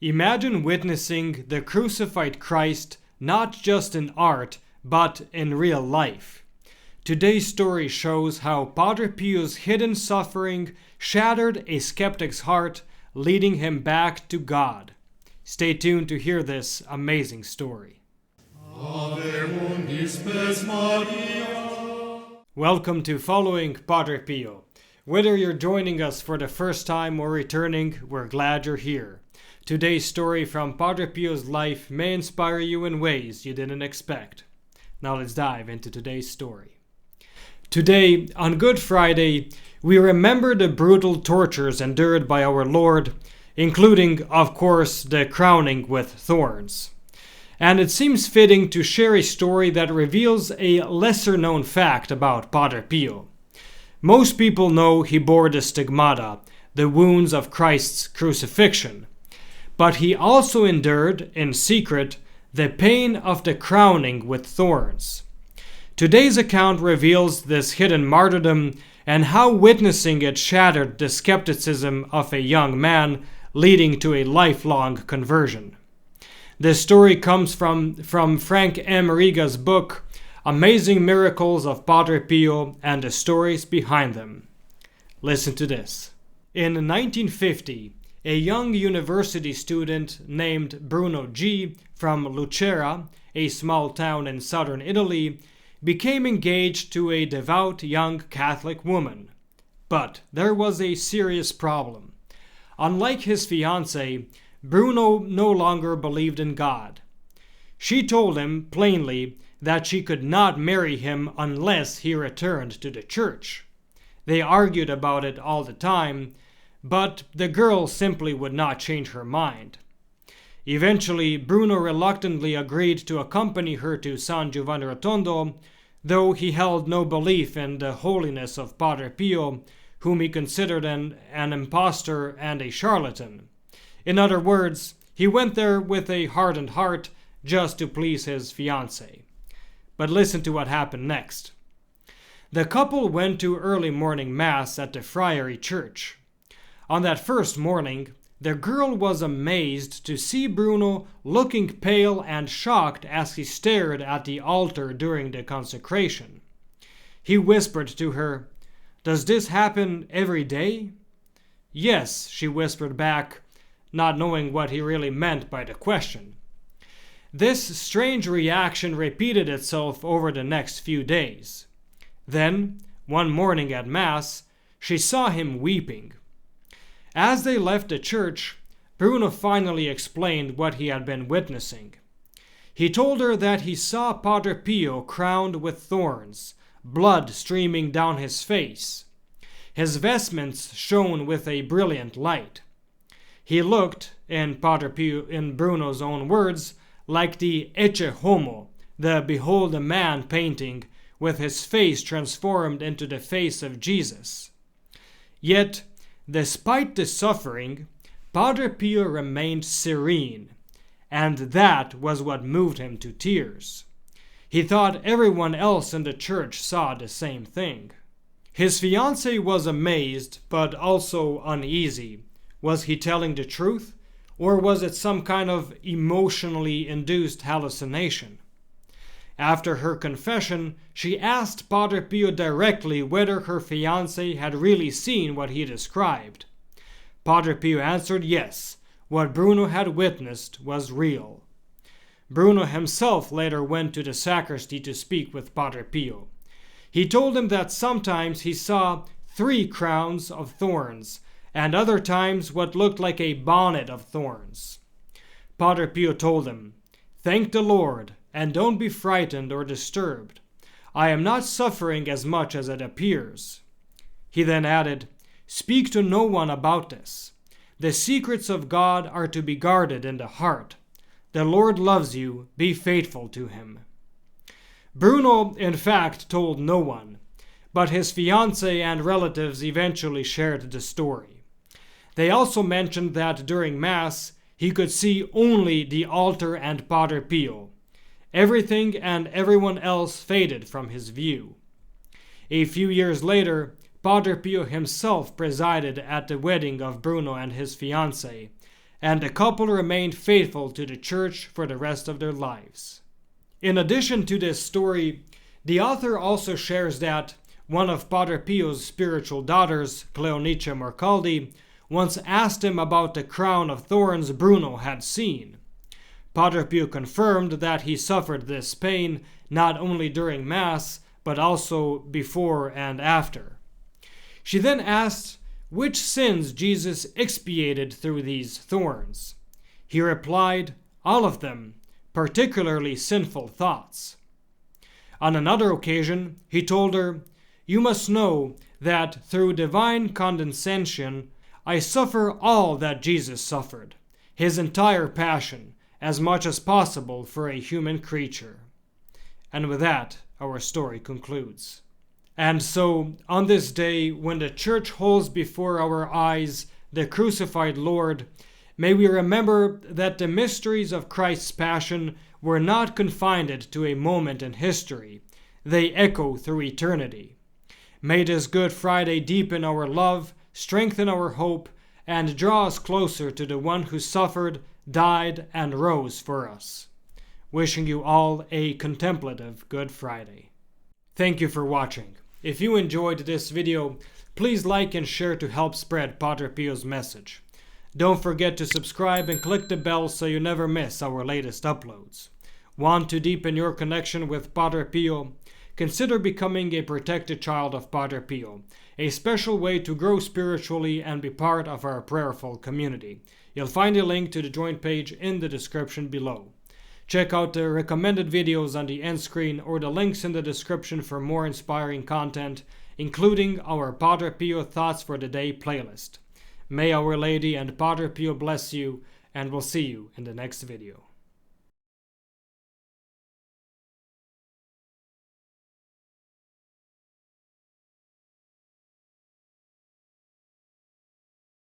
Imagine witnessing the crucified Christ not just in art, but in real life. Today's story shows how Padre Pio's hidden suffering shattered a skeptic's heart, leading him back to God. Stay tuned to hear this amazing story. Welcome to Following Padre Pio. Whether you're joining us for the first time or returning, we're glad you're here. Today's story from Padre Pio's life may inspire you in ways you didn't expect. Now let's dive into today's story. Today, on Good Friday, we remember the brutal tortures endured by our Lord, including, of course, the crowning with thorns. And it seems fitting to share a story that reveals a lesser-known fact about Padre Pio. Most people know he bore the stigmata, the wounds of Christ's crucifixion. But he also endured, in secret, the pain of the crowning with thorns. Today's account reveals this hidden martyrdom and how witnessing it shattered the skepticism of a young man, leading to a lifelong conversion. This story comes from Frank M. Riga's book, Amazing Miracles of Padre Pio and the Stories Behind Them. Listen to this. In 1950, a young university student named Bruno G. from Lucera, a small town in southern Italy, became engaged to a devout young Catholic woman. But there was a serious problem. Unlike his fiancée, Bruno no longer believed in God. She told him plainly that she could not marry him unless he returned to the church. They argued about it all the time, but the girl simply would not change her mind. Eventually, Bruno reluctantly agreed to accompany her to San Giovanni Rotondo, though he held no belief in the holiness of Padre Pio, whom he considered an impostor and a charlatan. In other words, he went there with a hardened heart just to please his fiancée. But listen to what happened next. The couple went to early morning mass at the friary church. On that first morning, the girl was amazed to see Bruno looking pale and shocked as he stared at the altar during the consecration. He whispered to her, "Does this happen every day?" "Yes," she whispered back, not knowing what he really meant by the question. This strange reaction repeated itself over the next few days. Then, one morning at Mass, she saw him weeping. As they left the church, Bruno finally explained what he had been witnessing. He told her that he saw Padre Pio crowned with thorns, blood streaming down his face. His vestments shone with a brilliant light. He looked, in Bruno's own words, like the Ecce Homo, the Behold a Man painting, with his face transformed into the face of Jesus. Yet, despite the suffering, Padre Pio remained serene, and that was what moved him to tears. He thought everyone else in the church saw the same thing. His fiancée was amazed, but also uneasy. Was he telling the truth, or was it some kind of emotionally induced hallucination? After her confession, she asked Padre Pio directly whether her fiancé had really seen what he described. Padre Pio answered yes, what Bruno had witnessed was real. Bruno himself later went to the sacristy to speak with Padre Pio. He told him that sometimes he saw 3 crowns of thorns, and other times what looked like a bonnet of thorns. Padre Pio told him, "Thank the Lord, and don't be frightened or disturbed. I am not suffering as much as it appears." He then added, "Speak to no one about this. The secrets of God are to be guarded in the heart. The Lord loves you, be faithful to him." Bruno, in fact, told no one, but his fiancée and relatives eventually shared the story. They also mentioned that during Mass, he could see only the altar and Padre Pio. Everything and everyone else faded from his view. A few years later, Padre Pio himself presided at the wedding of Bruno and his fiancée, and the couple remained faithful to the church for the rest of their lives. In addition to this story, the author also shares that one of Padre Pio's spiritual daughters, Cleonicia Morcaldi, once asked him about the crown of thorns Bruno had seen. Padre Pio confirmed that he suffered this pain not only during Mass, but also before and after. She then asked which sins Jesus expiated through these thorns. He replied, all of them, particularly sinful thoughts. On another occasion, he told her, "You must know that through divine condescension, I suffer all that Jesus suffered, his entire passion, as much as possible for a human creature." And with that, our story concludes. And so, on this day, when the Church holds before our eyes the crucified Lord, may we remember that the mysteries of Christ's passion were not confined to a moment in history. They echo through eternity. May this Good Friday deepen our love, strengthen our hope, and draw us closer to the one who suffered, died, and rose for us. Wishing you all a contemplative Good Friday. Thank you for watching. If you enjoyed this video, please like and share to help spread Padre Pio's message. Don't forget to subscribe and click the bell so you never miss our latest uploads. Want to deepen your connection with Padre Pio? Consider becoming a protected child of Padre Pio, a special way to grow spiritually and be part of our prayerful community. You'll find a link to the join page in the description below. Check out the recommended videos on the end screen or the links in the description for more inspiring content, including our Padre Pio Thoughts for the Day playlist. May Our Lady and Padre Pio bless you, and we'll see you in the next video.